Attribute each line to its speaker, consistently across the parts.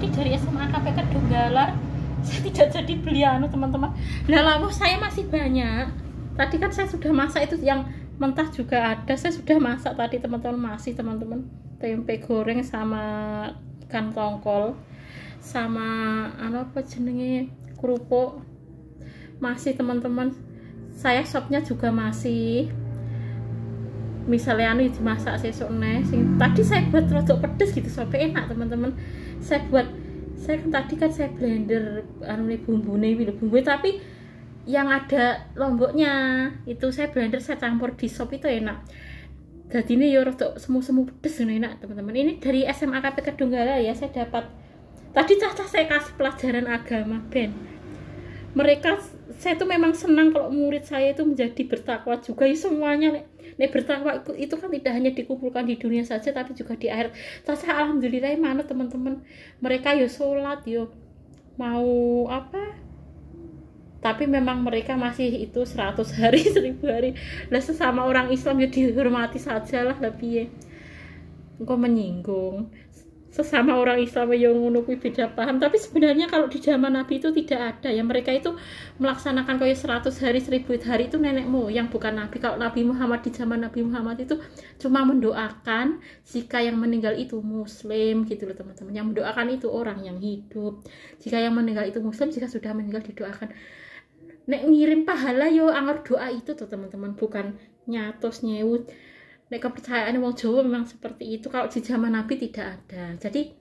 Speaker 1: tadi dari SMA KP Kedunggalar saya tidak jadi beli anu teman-teman. Nah lalu saya masih banyak. Tadi kan saya sudah masak itu yang mentah juga ada. Saya sudah masak tadi teman-teman, masih teman-teman. Tempe goreng sama ikan tongkol sama apa jenenge kerupuk masih teman-teman. Saya sopnya juga masih. Misalnya anu dimasak sesuk neh sing tadi saya buat rodok pedes gitu sampai enak teman-teman. Saya kan tadi kan saya blender anu bumbune tapi yang ada lomboknya itu saya blender, saya campur di sop itu enak. Jadi ini ya rodok semu-semu pedes enak teman-teman. Ini dari SMA KP Kedunggalar ya, saya dapat tadi cacah saya kasih pelajaran agama Ben. Mereka saya tuh memang senang kalau murid saya itu menjadi bertakwa juga ya semuanya. Nek bertakwa itu kan tidak hanya dikumpulkan di dunia saja tapi juga di akhirat. Saya alhamdulillah mana teman-teman, mereka yo sholat yo mau apa, tapi memang mereka masih itu 100 hari 1000 hari lah. Sesama orang Islam ya dihormati saja lah, lebih engkau menyinggung sesama orang Islam yang ngono kuwi beda paham. Tapi sebenarnya kalau di zaman Nabi itu tidak ada ya, mereka itu melaksanakan kayak 100 hari 1000 hari itu nenek moyang bukan Nabi. Kalau Nabi Muhammad di zaman Nabi Muhammad itu cuma mendoakan jika yang meninggal itu muslim gitu loh teman-teman. Yang mendoakan itu orang yang hidup, jika yang meninggal itu muslim, jika sudah meninggal didoakan. Nek ngirim pahala yo anggar doa itu tuh teman-teman, bukan nyatos nyewut. Nek kepercayaan wong Jawa memang seperti itu. Kalau di zaman Nabi tidak ada. Jadi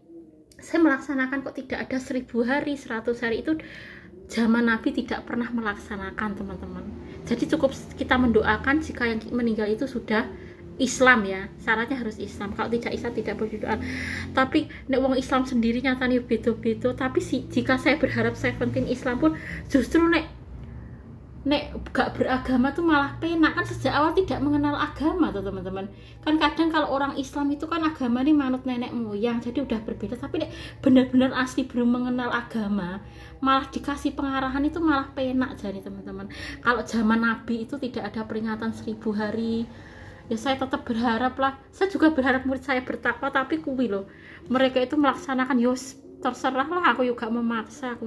Speaker 1: saya melaksanakan kok tidak ada 1000 hari 100 hari itu zaman Nabi tidak pernah melaksanakan teman-teman. Jadi cukup kita mendoakan jika yang meninggal itu sudah Islam ya, syaratnya harus Islam. Kalau tidak Islam tidak boleh doa. Tapi nek wong Islam sendiri nyatanya beda-beda. Tapi jika saya berharap saya penting Islam pun justru nek gak beragama tuh malah penak kan, sejak awal tidak mengenal agama tuh teman-teman. Kan kadang kalau orang Islam itu kan agama nih manut nenek moyang jadi udah berbeda, tapi nek benar-benar asli belum mengenal agama malah dikasih pengarahan itu malah penak jadi teman-teman. Kalau zaman Nabi itu tidak ada peringatan 1000 hari ya, saya tetap berharap lah, saya juga berharap murid saya bertakwa, tapi kuwi loh mereka itu melaksanakan yos terserah lah, aku juga memaksa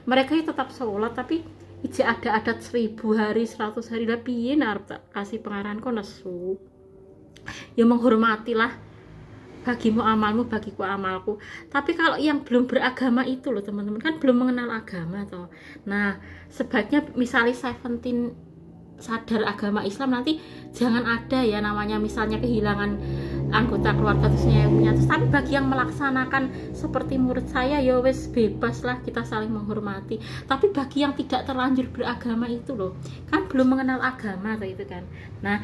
Speaker 1: mereka itu tetap sholat tapi iji ada adat 1000 hari 100 hari lah piye arep kasih pengarahan kok nesu ya, menghormatilah, bagimu amalmu bagiku amalku. Tapi kalau yang belum beragama itu loh teman-teman, kan belum mengenal agama toh. Nah sebaiknya misalnya 17 sadar agama Islam, nanti jangan ada ya namanya misalnya kehilangan anggota keluarga terusnya punya. Tapi bagi yang melaksanakan seperti murid saya ya wes bebas lah, kita saling menghormati. Tapi bagi yang tidak terlanjur beragama itu loh, kan belum mengenal agama itu kan. Nah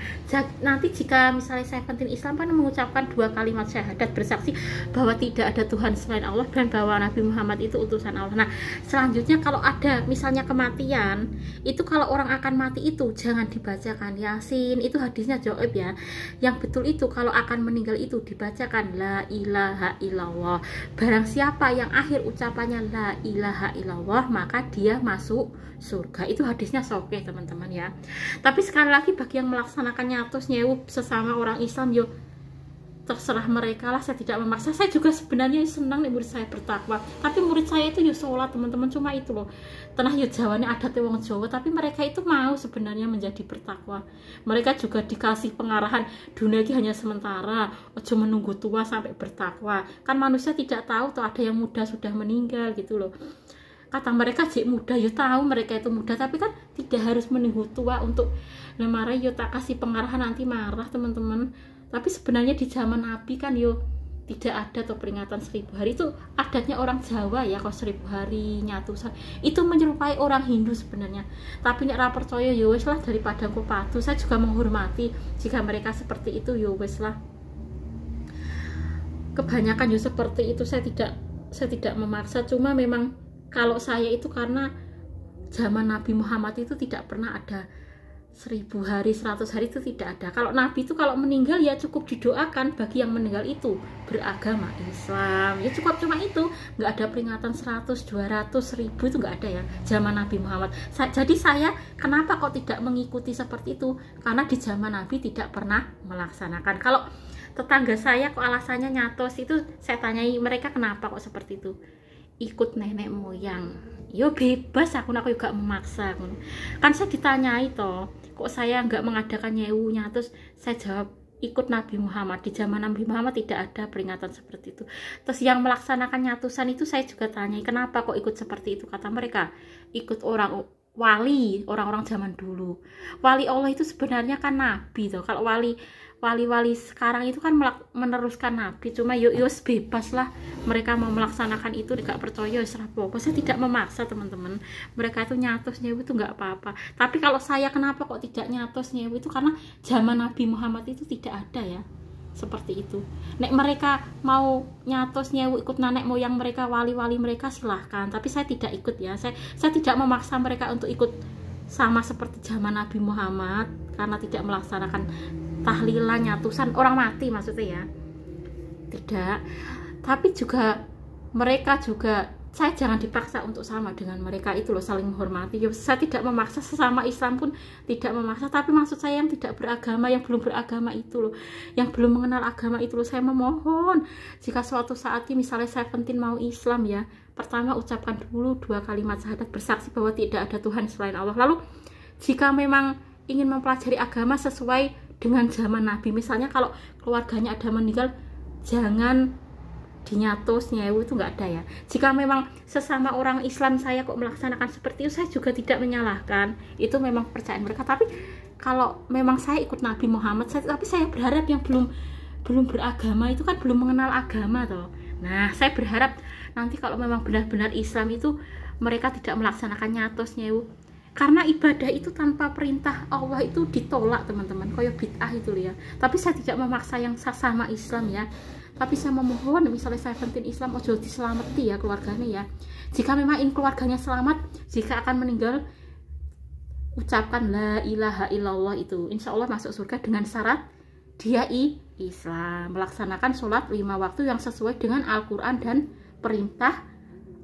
Speaker 1: nanti jika misalnya saya penting Islam kan mengucapkan 2 kalimat syahadat, bersaksi bahwa tidak ada Tuhan selain Allah dan bahwa Nabi Muhammad itu utusan Allah. Nah selanjutnya kalau ada misalnya kematian itu, kalau orang akan mati itu jangan dibacakan Yasin, itu hadisnya Joib ya. Yang betul itu kalau akan meninggal itu dibacakan la ilaha illallah. Barang siapa yang akhir ucapannya la ilaha illallah maka dia masuk surga. Itu hadisnya sahih teman-teman ya. Tapi sekali lagi bagi yang melaksanakan nyatos nyewu sesama orang Islam yo terserah mereka lah, saya tidak memaksa. Saya juga sebenarnya senang nih murid saya bertakwa, tapi murid saya itu ya sholat teman-teman, cuma itu loh tenah ya Jawane adatnya wong Jawa, tapi mereka itu mau sebenarnya menjadi bertakwa. Mereka juga dikasih pengarahan dunia ini hanya sementara, ojo menunggu tua sampai bertakwa. Kan manusia tidak tahu tuh ada yang muda sudah meninggal gitu loh. Kata mereka jek muda, ya tahu mereka itu muda, tapi kan tidak harus menunggu tua untuk marah. Ya tak kasih pengarahan nanti marah teman-teman. Tapi sebenarnya di zaman Nabi kan yo tidak ada tuh peringatan 1000 hari. Itu adatnya orang Jawa ya, kok 1000 hari nyatusan itu menyerupai orang Hindu sebenarnya. Tapi nek ra percaya yo wes lah, daripada aku patuh. Saya juga menghormati jika mereka seperti itu, yo wes lah. Kebanyakan yo seperti itu, saya tidak memaksa. Cuma memang kalau saya itu karena zaman Nabi Muhammad itu tidak pernah ada 1000 hari 100 hari, itu tidak ada. Kalau Nabi itu kalau meninggal ya cukup didoakan bagi yang meninggal itu beragama Islam, ya cukup cuma itu, nggak ada peringatan 100, 200, 1000 itu nggak ada ya zaman Nabi Muhammad. Jadi saya kenapa kok tidak mengikuti seperti itu, karena di zaman Nabi tidak pernah melaksanakan. Kalau tetangga saya kok alasannya nyatos, itu saya tanyai mereka kenapa kok seperti itu. ikut nenek moyang. Yo bebas, aku juga memaksa. Kan saya ditanyai toh, kok saya nggak mengadakan nyewunya, terus saya jawab ikut Nabi Muhammad. Di zaman Nabi Muhammad tidak ada peringatan seperti itu. Terus yang melaksanakan nyatusan itu saya juga tanyai, kenapa kok ikut seperti itu? Kata mereka, ikut orang wali, orang-orang zaman dulu. Wali Allah itu sebenarnya kan nabi tuh. Kalau wali sekarang itu kan meneruskan nabi, cuma yos bebas lah, mereka mau melaksanakan itu nggak percaya apa-apa. Saya tidak memaksa teman-teman, mereka itu nyatus nyewu itu nggak apa-apa. Tapi kalau saya kenapa kok tidak nyatus nyewu itu, karena zaman Nabi Muhammad itu tidak ada ya seperti itu. Nek mereka mau nyatos nyewu ikut nenek moyang mereka, wali-wali mereka, silahkan, tapi saya tidak ikut ya. Saya tidak memaksa mereka untuk ikut sama seperti zaman Nabi Muhammad, karena tidak melaksanakan tahlilan, nyatusan orang mati maksudnya ya, tidak. Tapi juga mereka juga, saya jangan dipaksa untuk sama dengan mereka itu loh, saling menghormati. Saya tidak memaksa, sesama Islam pun tidak memaksa, tapi maksud saya yang tidak beragama, yang belum beragama itu loh, yang belum mengenal agama itu loh, saya memohon jika suatu saat ini misalnya saya penting mau Islam ya, pertama ucapkan dulu 2 kalimat syahadat, bersaksi bahwa tidak ada Tuhan selain Allah. Lalu jika memang ingin mempelajari agama sesuai dengan zaman Nabi, misalnya kalau keluarganya ada meninggal, jangan dinyatus nyewu, itu nggak ada ya. Jika memang sesama orang Islam saya kok melaksanakan seperti itu, saya juga tidak menyalahkan, itu memang kepercayaan mereka. Tapi kalau memang saya ikut Nabi Muhammad, tapi saya berharap yang belum beragama itu kan belum mengenal agama toh. Nah, saya berharap nanti kalau memang benar-benar Islam itu mereka tidak melaksanakan nyatus nyewu, karena ibadah itu tanpa perintah Allah itu ditolak teman-teman, kayak bid'ah itu loh ya. Tapi saya tidak memaksa yang sama Islam ya, tapi saya memohon misalnya saya penting Islam, ojo diselamati ya keluarganya ya. Jika memang ingin keluarganya selamat, jika akan meninggal, ucapkan la ilaha illallah, itu insya Allah masuk surga dengan syarat dia Islam, melaksanakan sholat 5 waktu yang sesuai dengan Al-Quran dan perintah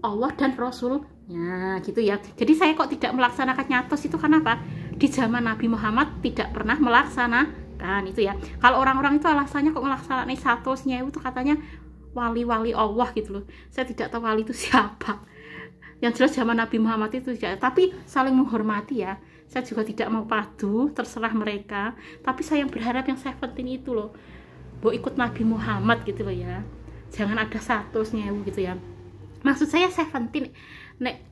Speaker 1: Allah dan Rasulnya gitu ya. Jadi saya kok tidak melaksanakan nyatos itu karena apa? Di zaman Nabi Muhammad tidak pernah melaksanakan itu ya. Kalau orang-orang itu alasannya kok melaksanakan satosnya itu katanya wali-wali Allah gitu loh. Saya tidak tahu wali itu siapa. Yang jelas zaman Nabi Muhammad itu tidak, tapi saling menghormati ya. Saya juga tidak mau padu, terserah mereka. Tapi saya yang berharap yang saya penting itu loh, mau ikut Nabi Muhammad gitu loh ya. Jangan ada satosnya gitu ya. Maksud saya penting nek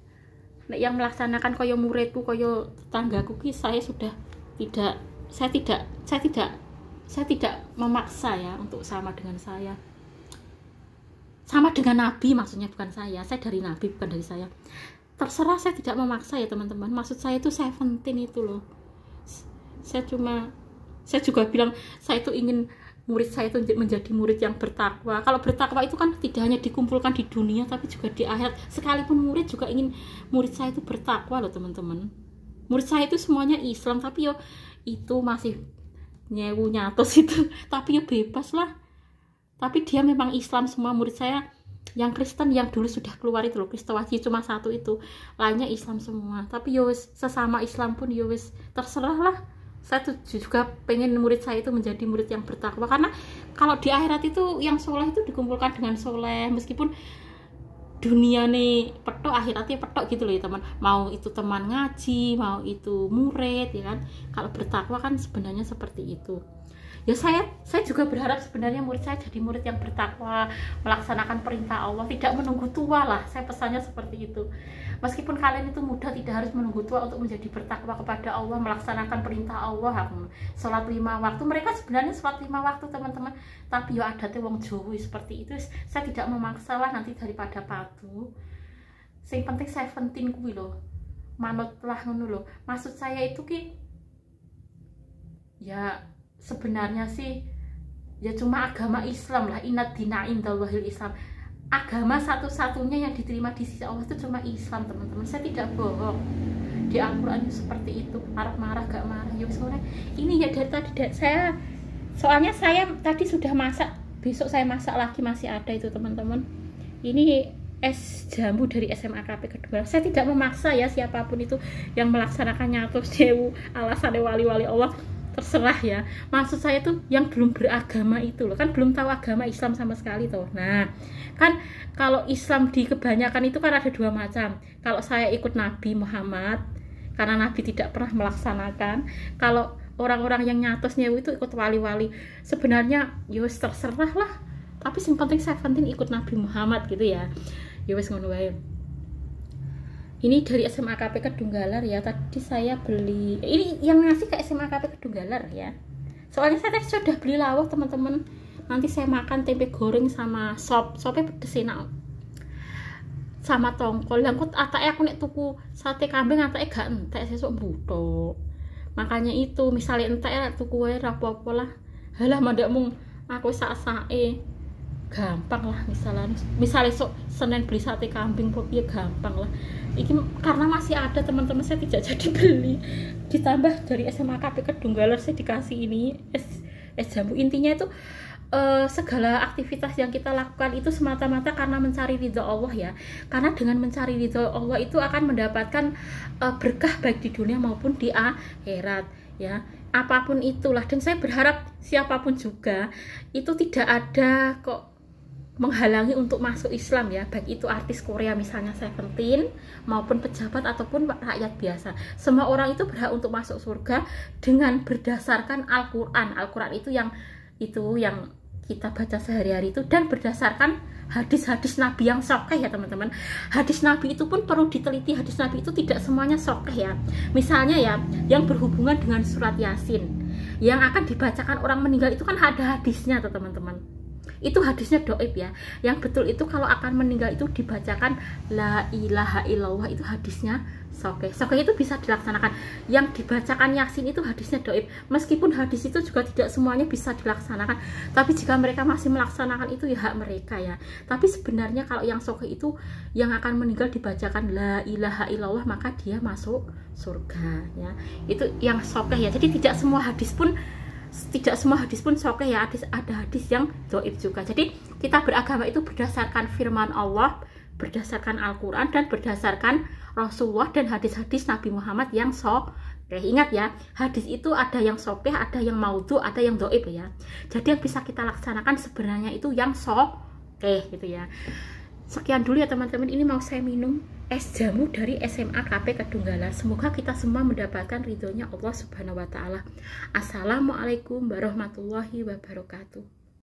Speaker 1: yang melaksanakan koyo muridku, koyo tetanggaku ki, saya tidak memaksa ya untuk sama dengan saya. Sama dengan Nabi maksudnya, bukan saya dari Nabi bukan dari saya. Terserah, saya tidak memaksa ya teman-teman. Maksud saya itu 17 itu loh. Saya juga bilang saya itu ingin murid saya itu menjadi murid yang bertakwa. Kalau bertakwa itu kan tidak hanya dikumpulkan di dunia tapi juga di akhirat. Sekalipun murid juga ingin murid saya itu bertakwa loh teman-teman. Murid saya itu semuanya Islam, tapi yo itu masih nyewu nyatos itu, tapi yo bebas lah. Tapi dia memang Islam semua. Murid saya yang Kristen yang dulu sudah keluar itu loh, Kristowati cuma 1 itu, lainnya Islam semua. Tapi yo sesama Islam pun yo terserah lah. Saya tuh juga pengen murid saya itu menjadi murid yang bertakwa, karena kalau di akhirat itu yang soleh itu dikumpulkan dengan soleh, meskipun dunia nih petok, akhiratnya petok gitu loh ya teman. Mau itu teman ngaji, mau itu murid ya kan. Kalau bertakwa kan sebenarnya seperti itu ya. Saya juga berharap sebenarnya murid saya jadi murid yang bertakwa, melaksanakan perintah Allah, tidak menunggu tua lah. Saya pesannya seperti itu. Meskipun kalian itu muda, tidak harus menunggu tua untuk menjadi bertakwa kepada Allah, melaksanakan perintah Allah. Sholat 5 waktu, mereka sebenarnya sholat 5 waktu teman-teman, tapi ya adatnya wong Jawa seperti itu. Saya tidak memaksa lah, nanti daripada patuh. Yang penting saya penting kuwi loh, manut lah ngono loh. Maksud saya itu ki ya sebenarnya sih ya cuma agama Islam lah. Inna dina indallahil Islam. Agama satu-satunya yang diterima di sisi Allah itu cuma Islam teman-teman. Saya tidak bohong. Di Al-Quran itu seperti itu. Marah gak marah ya sebenarnya. Ini ya dari tadi soalnya saya tadi sudah masak, besok saya masak lagi masih ada itu teman-teman. Ini es jamu dari SMAKP kedua. Saya tidak memaksa ya siapapun itu yang melaksanakan nyatus sewu alasannya wali-wali Allah. terserah ya. Maksud saya tuh yang belum beragama itu loh, kan belum tahu agama Islam sama sekali tuh. Nah, kan kalau Islam di kebanyakan itu kan ada dua macam. Kalau saya ikut Nabi Muhammad, karena Nabi tidak pernah melaksanakan. Kalau orang-orang yang nyatos nyewu itu ikut wali-wali. Sebenarnya ya wis terserah lah. Tapi yang penting saya penting ikut Nabi Muhammad gitu ya. Ya wis ngono wae. Ini dari SMAKP Kedunggalar ya. Tadi saya beli, ini yang ngasih ke SMAKP Kedunggalar ya. Soalnya saya tadi sudah beli lawah teman-teman. Nanti saya makan tempe goreng sama sopnya pedes enak. Sama tongkol. Yang aku nek tuku sate kambing atake gak entek sesuk butuh. Makanya itu misalnya entek tuku wae ra apa-apa lah. Halah mandak mung aku sak-sake. Gampang lah misalnya sok Senin beli sate kambing ya gampang lah. Ini karena masih ada teman-teman saya tidak jadi beli, ditambah dari SMAKP Kedunggalar saya dikasih ini es jambu. Intinya itu segala aktivitas yang kita lakukan itu semata-mata karena mencari ridho Allah ya. Karena dengan mencari ridho Allah itu akan mendapatkan berkah baik di dunia maupun di akhirat ya. Apapun itulah, dan saya berharap siapapun juga itu tidak ada kok menghalangi untuk masuk Islam ya, baik itu artis Korea misalnya Seventeen maupun pejabat ataupun rakyat biasa. Semua orang itu berhak untuk masuk surga dengan berdasarkan Al-Quran. Al-Quran itu yang kita baca sehari-hari itu, dan berdasarkan hadis-hadis Nabi yang sahih ya teman-teman. Hadis Nabi itu pun perlu diteliti. Hadis Nabi itu tidak semuanya sahih ya. Misalnya ya, yang berhubungan dengan surat Yasin yang akan dibacakan orang meninggal itu kan ada hadisnya tuh teman-teman. Itu hadisnya doib ya. Yang betul itu kalau akan meninggal itu dibacakan la ilaha illallah, itu hadisnya sahih. Sahih itu bisa dilaksanakan. Yang dibacakan Yasin itu hadisnya doib. Meskipun hadis itu juga tidak semuanya bisa dilaksanakan, tapi jika mereka masih melaksanakan itu ya hak mereka ya. Tapi sebenarnya kalau yang sahih itu yang akan meninggal dibacakan la ilaha illallah, maka dia masuk surga ya. Itu yang sahih ya. Jadi tidak semua hadis pun sahih ya, ada hadis yang dhaif juga. Jadi kita beragama itu berdasarkan firman Allah, berdasarkan Al-Quran, dan berdasarkan Rasulullah dan hadis-hadis Nabi Muhammad yang sahih. Ingat ya, hadis itu ada yang sahih, ada yang maudhu, ada yang dhaif ya. Jadi yang bisa kita laksanakan sebenarnya itu yang sahih gitu ya. Sekian dulu ya teman-teman, ini mau saya minum es jamu dari SMAKP Kedunggalar. Semoga kita semua mendapatkan ridhonya Allah Subhanahu wa Ta'ala. Assalamualaikum warahmatullahi wabarakatuh.